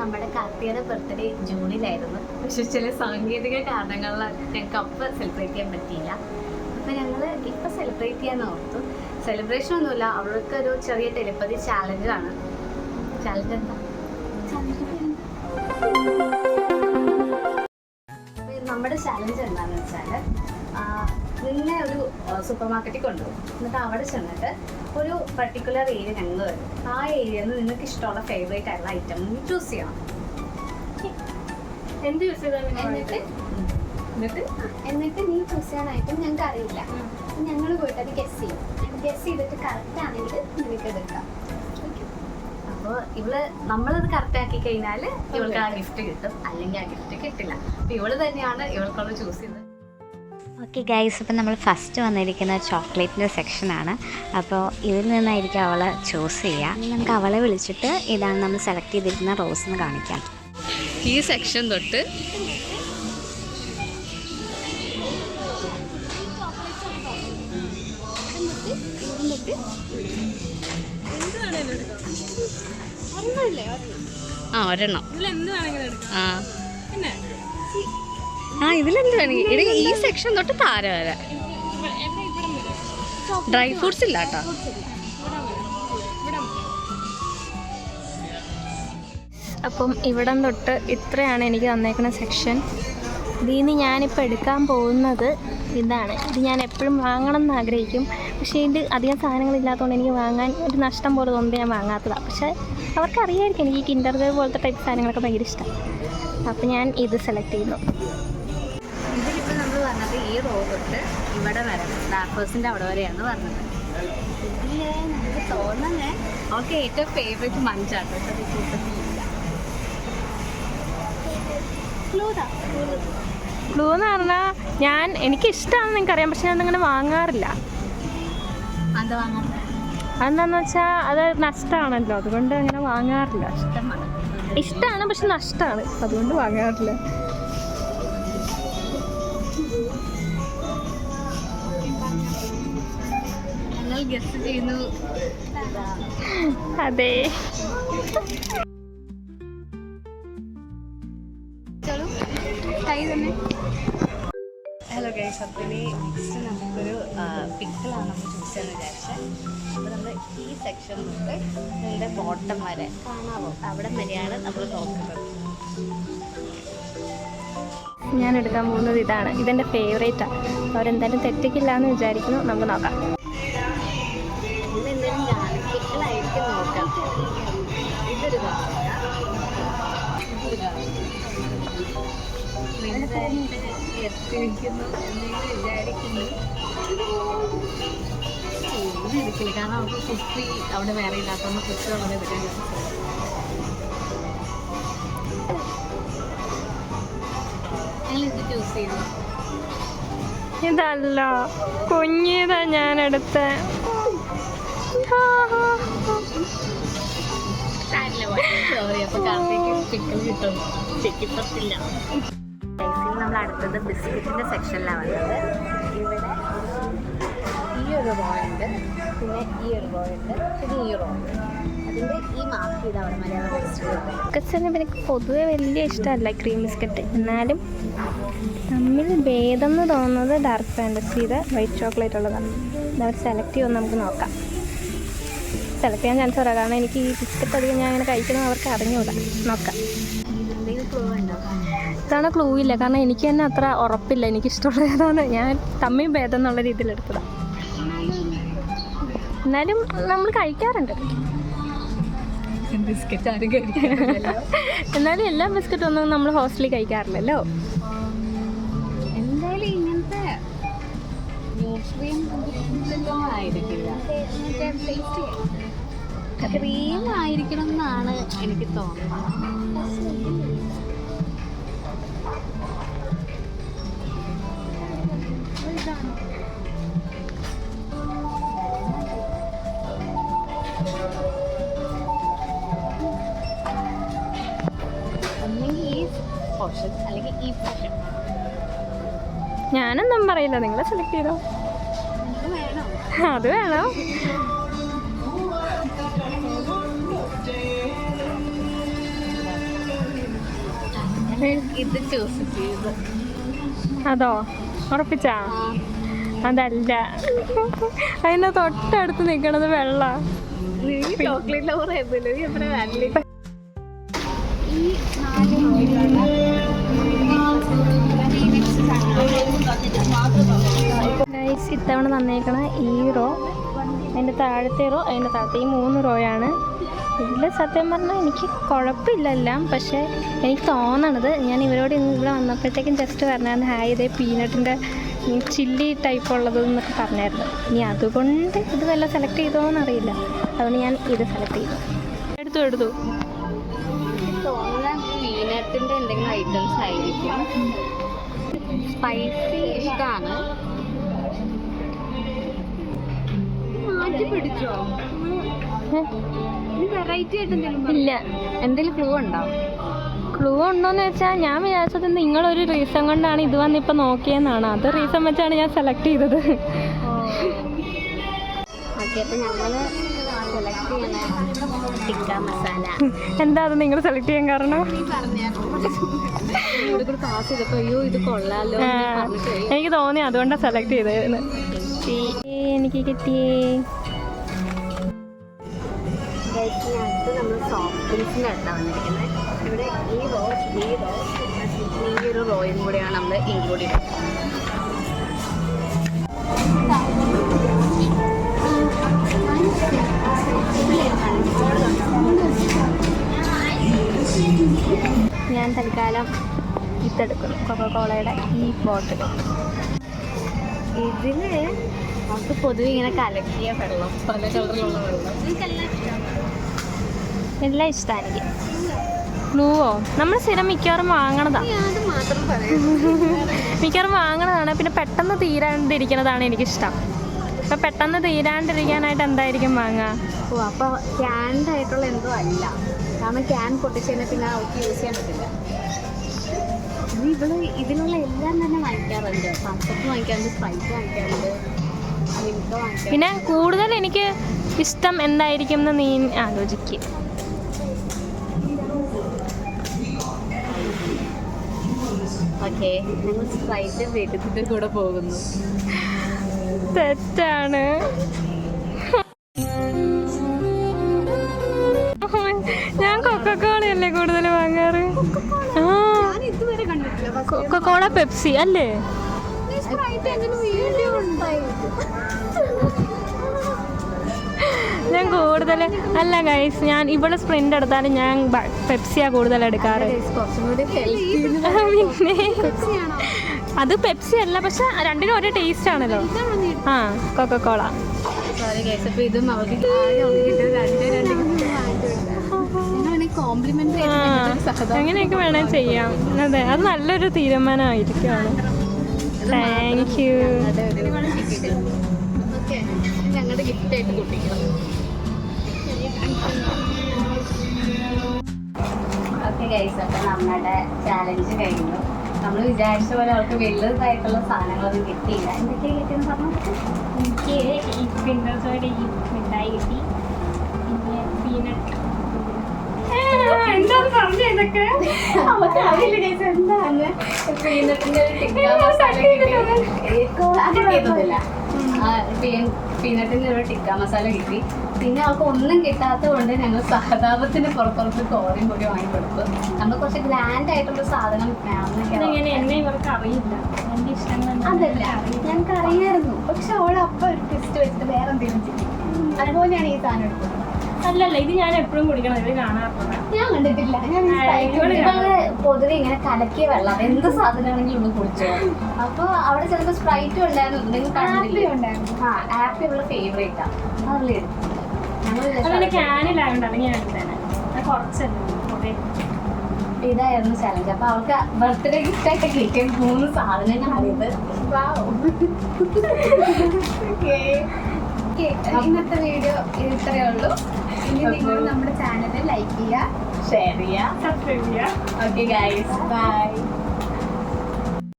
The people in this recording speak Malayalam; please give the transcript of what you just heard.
നമ്മുടെ കാർത്തികയുടെ ബർത്ത്ഡേ ജൂണിലായിരുന്നു. പക്ഷെ ചില സാങ്കേതിക കാരണങ്ങളാൽ ഞങ്ങൾക്ക് അപ്പം സെലിബ്രേറ്റ് ചെയ്യാൻ പറ്റിയില്ല. അപ്പം ഞങ്ങൾ ഇപ്പം സെലിബ്രേറ്റ് ചെയ്യാൻ ഓർത്തു. സെലിബ്രേഷൻ ഒന്നുമില്ല, അവൾക്കൊരു ചെറിയ ടെലിപ്പതി ചാലഞ്ചാണ്. ചാലഞ്ച് എന്താ? നമ്മുടെ ചാലഞ്ച് എന്താണെന്ന് വെച്ചാൽ, നിന്നെ ഒരു സൂപ്പർ മാർക്കറ്റിൽ കൊണ്ടുപോകും. എന്നിട്ട് അവിടെ ചെന്നിട്ട് ഒരു പർട്ടിക്കുലർ ഏരിയ ഞങ്ങൾ വരും. ആ ഏരിയയിൽ നിന്ന് നിങ്ങൾക്ക് ഇഷ്ടമുള്ള ഫേവറേറ്റ് ആയിട്ടുള്ള ഐറ്റം നീ ചൂസ് ചെയ്യണം. എന്ത് ചൂസ് ചെയ്താൽ എന്നിട്ട് നീ ചൂസ് ചെയ്യാൻ ഐറ്റം ഞങ്ങൾക്ക് അറിയില്ല. ഞങ്ങൾ പോയിട്ട് അത് ഗസ് ചെയ്യും. ഗസ് ചെയ്തിട്ട് കറക്റ്റ് ആണെങ്കിൽ നിനക്ക് എടുക്കാം. അപ്പോൾ നമ്മളത് കറക്റ്റ് ആക്കി കഴിഞ്ഞാൽ ഇവൾക്ക് ആ ഗിഫ്റ്റ് കിട്ടും, അല്ലെങ്കിൽ ആ ഗിഫ്റ്റ് കിട്ടില്ല. അപ്പോൾ ഇവള് തന്നെയാണ് ഇവൾക്കുള്ള ചൂസ് ചെയ്തത്. ഓക്കെ ഗൈസ്, അപ്പം നമ്മൾ ഫസ്റ്റ് വന്നിരിക്കുന്ന ചോക്ലേറ്റിൻ്റെ സെക്ഷനാണ്. അപ്പോൾ ഇതിൽ നിന്നായിരിക്കും അവളെ ചൂസ് ചെയ്യുക. നമുക്ക് അവളെ വിളിച്ചിട്ട് ഇതാണ് നമ്മൾ സെലക്ട് ചെയ്തിരിക്കുന്ന റോസ് എന്ന് കാണിക്കാം. ഈ സെക്ഷൻ തൊട്ട് ഒരെണ്ണം ഇതിലെന്ത് വേണമെങ്കിൽ ഈ സെക്ഷൻ തൊട്ട് താര വരെ. ഡ്രൈ ഫ്രൂട്ട്സ് ഇല്ല കേട്ടോ. അപ്പം ഇവിടം തൊട്ട് ഇത്രയാണ് എനിക്ക് തന്നേക്കുന്ന സെക്ഷൻ. ഇതിൽ നിന്ന് ഞാനിപ്പോൾ എടുക്കാൻ പോകുന്നത് ഇതാണ്. ഇത് ഞാൻ എപ്പോഴും വാങ്ങണം എന്ന് ആഗ്രഹിക്കും, പക്ഷേ ഇത് അധികം സാധനങ്ങളില്ലാത്തതുകൊണ്ട് എനിക്ക് വാങ്ങാൻ ഒരു നഷ്ടം പോലെ തോന്നുമ്പോൾ ഞാൻ വാങ്ങാത്തതാണ്. പക്ഷേ അവർക്കറിയാമായിരിക്കും എനിക്ക് കിൻഡർ ജോയ് പോലത്തെ ടൈപ്പ് സാധനങ്ങളൊക്കെ ഭയങ്കര ഇഷ്ടമാണ്. അപ്പോൾ ഞാൻ ഇത് സെലക്ട് ചെയ്യുന്നു. ഇതിലിപ്പോൾ നമ്മൾ പറഞ്ഞത് ഈ റോ തൊട്ട് ഇവിടെ വരെ ഡാർക്കേഴ്സിൻ്റെ അവിടെ വരെയാണ് പറഞ്ഞത്. ഇതിൽ നമുക്ക് തോന്നുന്നത് അവർക്ക് ഏറ്റവും ഫേവറേറ്റ് മഞ്ചാട്ടോ. പക്ഷെ അത് കൂട്ടത്തിലില്ല. ബ്ലൂ എന്ന് പറഞ്ഞാൽ എനിക്കിഷ്ടമാണെന്ന് നിങ്ങൾക്കറിയാം, പക്ഷെ ഞാനങ്ങനെ വാങ്ങാറില്ല. അത് വാങ്ങാൻ അതെന്താണെന്ന് വെച്ചാൽ അത് നഷ്ടമാണല്ലോ, അതുകൊണ്ട് അങ്ങനെ വാങ്ങാറില്ല. ഇഷ്ടമാണ് പക്ഷെ നഷ്ടമാണ്, അതുകൊണ്ട് വാങ്ങാറില്ല. ഞങ്ങൾ ഗസ് ചെയ്യുന്നു. അതെ, ഹലോ ഗൈസ്, അപ്പോൾ ഇനി നെക്സ്റ്റ് നമുക്കൊരു പിക്കിളാണ് നമ്മൾ ചൂസ് ചെയ്യാൻ വിചാരിച്ചത്. അപ്പോൾ നമ്മൾ ഈ സെക്ഷൻ തൊട്ട് നിങ്ങളുടെ ബോട്ടം വരെ കാണാമോ, അവിടെ വരെയാണ് നമ്മൾ നോക്കുന്നത്. ഞാൻ എടുക്കാൻ പോകുന്നത് ഇതാണ്. ഇതെൻ്റെ ഫേവറേറ്റാണ്. അവരെന്തായാലും തെറ്റിക്കില്ല എന്ന് വിചാരിക്കുന്നു. നമുക്ക് നോക്കാം. എന്തെങ്കിലും കാണും പിക്കിളായിരിക്കും നോക്കാം. ഇതൊരു എത്തിയിരിക്കുന്നു എന്തെങ്കിലും വിചാരിക്കുന്നു. ഇത് എടുക്കില്ല, കാരണം നമുക്ക് കുപ്പി അവിടെ വേറെ ഇല്ലാത്തതുകൊണ്ട് കുപ്പി ഉള്ളത് എടുക്കാൻ. ഞങ്ങൾ ഇത് ചൂസ് ചെയ്തു. ഇതല്ല കുഞ്ഞിതാ ഞാൻ എടുത്ത. സോറി, അപ്പോൾ കാർത്തിക്ക് പിക്കിൾ കിട്ടും, ചെക്കിപ്പത്തില്ല. നമ്മൾ അടുത്തത് ബിസ്ക്കറ്റിൻ്റെ സെക്ഷനിലാണ് വന്നത്. ഇവിടെ ഈ ഒരു റോ ഉണ്ട്, പിന്നെ ഈ ഒരു റോ ഉണ്ട്, പിന്നെ ഈ റോ ഉണ്ട്. അതിൻ്റെ ഈ മാർക്ക് ചെയ്ത് അവിടെ മലയാളം ബിസ്ക്കറ്റ്സ് എനിക്ക് പൊതുവെ വലിയ ഇഷ്ടമല്ല ക്രീം ബിസ്ക്കറ്റ്. എന്നാലും തമ്മിൽ ഭേദം എന്ന് തോന്നുന്നത് ഡാർക്ക് ഫാൻറ്റസിയുടെ വൈറ്റ് ചോക്ലേറ്റ് ഉള്ളതാണ്. അവർ സെലക്ട് ചെയ്യുമെന്ന് നമുക്ക് നോക്കാം. സെലക്ട് ചെയ്യാൻ ചാൻസ് പറയാം, കാരണം എനിക്ക് ഈ ബിസ്ക്കറ്റ് അധികം ഞാൻ അങ്ങനെ കഴിക്കുന്നത് അവർക്ക് അറിഞ്ഞൂടാ. നോക്കാം. ഇതാണ് ക്ലൂ ഇല്ല, കാരണം എനിക്ക് തന്നെ അത്ര ഉറപ്പില്ല എനിക്കിഷ്ടമുള്ള ഏതാണ്. ഞാൻ തമ്മിൽ ഭേദം എന്നുള്ള രീതിയിൽ എടുത്തതാണ്. എന്നാലും നമ്മൾ കഴിക്കാറുണ്ട്. ബിസ്ക്കറ്റ് ആരും കഴിക്കില്ല. എന്നാലും എല്ലാ ബിസ്ക്കറ്റും ഒന്നും നമ്മൾ ഹോസ്റ്റലിൽ കഴിക്കാറില്ലല്ലോ. എന്തായാലും ഇങ്ങനത്തെ ആയിരിക്കില്ല, ക്രീം ആയിരിക്കണം എന്നാണ് എനിക്ക് തോന്നുന്നത്. ഒന്നെങ്കിൽ ഈ പോർഷൻ അല്ലെങ്കിൽ ഈ പോർഷൻ. ഞാനൊന്നും പറയില്ല, നിങ്ങളെ സെലക്ട് ചെയ്തോ. അത് വേണം. ഇത് ചൂസ് ചെയ്ത്. അതോ ഉറപ്പിച്ചാ? അതല്ല, അതിൻ്റെ തൊട്ടടുത്ത് നിൽക്കണത് വെള്ള. ചോക്ലേറ്റ് ലവർ ആയിരുന്നല്ലോ, നീ എത്ര വാനില. ഈ 4 ഇത്തവണ തന്നേക്കണ ഈ റോ, അതിൻ്റെ താഴത്തെ റോ, അതിൻ്റെ താഴത്തെ ഈ 3 റോയാണ്. ഇതിൽ സത്യം പറഞ്ഞാൽ എനിക്ക് കുഴപ്പമില്ല എല്ലാം. പക്ഷേ എനിക്ക് തോന്നണത്, ഞാൻ ഇവരോട് ഇവിടെ വന്നപ്പോഴത്തേക്കും ജസ്റ്റ് പറഞ്ഞായിരുന്നു ഹായ് ഇതേ പീനട്ടിൻ്റെ ചില്ലി ടൈപ്പ് ഉള്ളത് എന്നൊക്കെ പറഞ്ഞായിരുന്നു. ഇനി അതുകൊണ്ട് ഇത് വല്ല സെലക്ട് ചെയ്തോന്നറിയില്ല. അതുകൊണ്ട് ഞാൻ ഇത് സെലക്ട് ചെയ്തു. എടുത്തു തോന്നുന്ന പീനട്ടിൻ്റെ എന്തെങ്കിലും ഐറ്റംസ് ആയിരിക്കും. സ്പൈസി ഇഷ്ടമാണ്. മാറ്റി പിടിച്ചോ? വെറൈറ്റി ആയിട്ട് എന്തെങ്കിലും ഇല്ല. എന്തെങ്കിലും ക്ലൂ ഉണ്ടോ? ക്ലൂ ഉണ്ടോയെന്ന് വെച്ചാൽ ഞാൻ വിചാരിച്ചത് നിങ്ങളൊരു റീസൺ കൊണ്ടാണ് ഇത് വന്നിപ്പോൾ നോക്കിയെന്നാണ്. അത് റീസൺ വെച്ചാണ് ഞാൻ സെലക്ട് ചെയ്തത്. ഓക്കെ, അപ്പം ഞങ്ങൾ സെലക്ട് ചെയ്യണ ടിക്ക മസാല. എന്താ അത് നിങ്ങൾ സെലക്ട് ചെയ്യാൻ കാരണം? പാസ് ചെയ്തപ്പോൾ അയ്യോ ഇത് കൊള്ളാലോ എനിക്ക് തോന്നി, അതുകൊണ്ടാണ് സെലക്ട് ചെയ്തത്. എനിക്ക് കിട്ടിയേ. അടുത്ത് നമ്മൾ സോഫ്റ്റ് ഡ്രിങ്ക്സിൻ്റെ അടുത്താണ് വന്നിരിക്കുന്നത്. ഇവിടെ ഈ റോ ഈ ഒരു റോയും കൂടെയാണ് നമ്മൾ ഇൻക്ലൂഡ് ചെയ്തത്. ഞാൻ തൽക്കാലം ഇതെടുക്കുന്നു, കൊക്കോളയുടെ ഈ ബോട്ടിൽ. ഇതിൽ നമുക്ക് പൊതുവെ ഇങ്ങനെ കലക്കിയ വെള്ളം, പല കളറിലുള്ള വെള്ളം എല്ലാം ഇഷ്ടമാണ് എനിക്ക്. ഗ്ലൂവോ നമ്മൾ സ്ഥിരം മിക്കവാറും വാങ്ങണതാണ്. അത് മാത്രം പറയാം. മിക്കവാറും വാങ്ങണതാണ്. പിന്നെ പെട്ടെന്ന് തീരാണ്ടിരിക്കുന്നതാണ് എനിക്കിഷ്ടം. അപ്പോൾ പെട്ടെന്ന് തീരാണ്ടിരിക്കാനായിട്ട് എന്തായിരിക്കും വാങ്ങുക? ഓ, അപ്പോൾ ക്യാൻഡ് ആയിട്ടുള്ള എന്തോ അല്ല. കാരണം ക്യാൻ പൊട്ടിച്ച് കഴിഞ്ഞാൽ പിന്നെ അവർക്ക് യൂസ് ചെയ്യാൻ പറ്റില്ല. ഇവിടെ ഇതിലുള്ള എല്ലാം തന്നെ വാങ്ങിക്കാറുണ്ട്. പമ്പൊക്കെ വാങ്ങിക്കാറുണ്ട്, സ്പ്രൈറ്റ് വാങ്ങിക്കാറുണ്ട്, മിൽക്ക് വാങ്ങിക്കാറുണ്ട്. പിന്നെ കൂടുതൽ എനിക്ക് ഇഷ്ടം എന്തായിരിക്കും എന്ന് നീ ആലോചിക്കുക. ഓക്കെ, ഞങ്ങൾ സ്പ്രൈറ്റ് വെടിത്തിൻ്റെ കൂടെ പോകുന്നു. തെറ്റാണ്. ഞാൻ കൊക്കക്കോളയല്ലേ കൂടുതൽ വാങ്ങാറ്. കൊക്കക്കോള പെപ്സി അല്ലേ? ഞാൻ കൂടുതൽ അല്ല ഗൈസ്, ഞാൻ ഇവിടെ സ്പ്രിന്റ് എടുത്താലും ഞാൻ പെപ്സിയാ കൂടുതൽ എടുക്കാറ്. പിന്നെ അത് പെപ്സി അല്ല, പക്ഷെ രണ്ടിനും ഒരേ ടേസ്റ്റ് ആണല്ലോ. ആ, കൊക്കക്കോള. സോറി ഗൈസ്, അപ്പോൾ ഇതും അവർക്ക് കോംപ്ലിമെന്റ് അങ്ങനെയൊക്കെ വേണേൽ ചെയ്യാം. അതെ, അത് നല്ലൊരു തീരുമാനമായിരിക്കുവാണ്. Thank you. ഓക്കെ, ഞങ്ങളുടെ ഗിഫ്റ്റായിട്ട് കൂട്ടിക്കണം. ഓക്കെ ഗൈസ്, അപ്പോൾ നമ്മുടെ ചാലഞ്ച് കഴിഞ്ഞു. നമ്മൾ വിചാരിച്ച പോലെ അവർക്ക് വലുതായിട്ടുള്ള സാധനങ്ങളൊന്നും കിട്ടിയില്ല. എന്തൊക്കെയാണ് കിട്ടിയെന്ന് പറഞ്ഞാൽ എനിക്ക് ഈ പിന്നോട് ഈ മിഠായി കിട്ടി. പിന്നെ പീനട്ട് എന്താന്ന് പറഞ്ഞ ഇതൊക്കെ അറിയില്ല ഗൈസ് എന്താണ്. പീനട്ടിന്റെ ടിക്ക മസാല കിട്ടിയില്ല. പീനട്ടിന്റെ ഒരു ടിക്ക മസാല കിട്ടി. പിന്നെ അവർക്ക് ഒന്നും കിട്ടാത്തത് കൊണ്ട് ഞങ്ങൾ സഹതാപത്തിന് പുറത്തുറച്ച് കോറിയും കൂടി വാങ്ങിക്കൊടുത്തു. നമ്മൾ കുറച്ച് ഗ്രാൻഡ് ആയിട്ടുള്ള സാധനം എന്നെ ഇവർക്ക് അറിയില്ല. എൻ്റെ ഇഷ്ടങ്ങൾ അതല്ല, ഞങ്ങൾക്ക് അറിയായിരുന്നു. പക്ഷെ അവളപ്പം ഒരു ടെസ്റ്റ് വെച്ചിട്ട് വേറെ എന്തെങ്കിലും ചെയ്യും. അതുപോലെയാണ് ഈ സാധനം എടുത്തത്. അല്ലല്ല, ഇത് ഞാൻ എപ്പോഴും കുടിക്കണം. ഇത് കാണാറില്ല. ഞാൻ കണ്ടിട്ടില്ല. പൊതുവെ ഇങ്ങനെ കലക്കിയ വെള്ളം എന്ത് സാധനമാണെങ്കിലും ഒന്ന് കുടിച്ചോ. അപ്പൊ അവിടെ ചിലപ്പോൾ സ്പ്രൈറ്റും ഉണ്ടായിരുന്നു. ആ, ആപ്പി ഉള്ള ഫേവറേറ്റാ. ക്യാനിലായോണ്ട് അല്ലെങ്കിൽ ഞാൻ എടുത്തേനെ. കുറച്ചല്ലേ ഇതായിരുന്നു ചലഞ്ച്. അപ്പൊ അവൾക്ക് ബർത്ത്ഡേ ഗിഫ്റ്റ് ആയിട്ട് കിട്ടിയ 3 സാധനങ്ങളാണിത്. ഇന്നത്തെ വീഡിയോ ഇത്രയേ ഉള്ളൂ. ഇനി നിങ്ങൾ നമ്മുടെ ചാനൽ ലൈക്ക് ചെയ്യുക, ഷെയർ ചെയ്യുക, സബ്സ്ക്രൈബ് ചെയ്യുക. Okay guys, by.